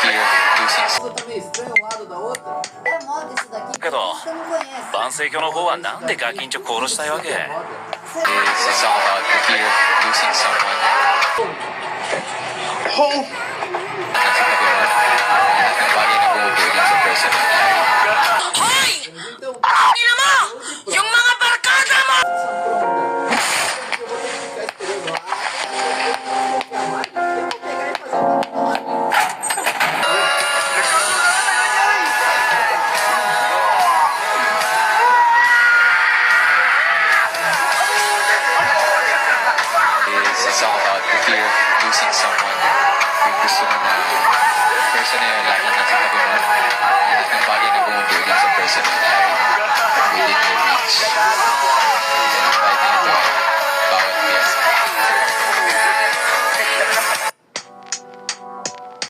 fear losing someone. também estranha um lado da outra. É moda isso daqui, けど você não conhece. 万世教の方はなんでガキンチョ殺したいわけ？ It's all about the fear losing someone. Oh! Nothing to go on. You're not gonna buy any gold against a person. Hoy! Então, Ina mo! Yung mga barkada mo! eu vou ter que ficar esperando lá. Eu vou pegar e fazer uma tatuagem. It's all about the fear losing someone. Yung gusto mo na person na yun, lagi natin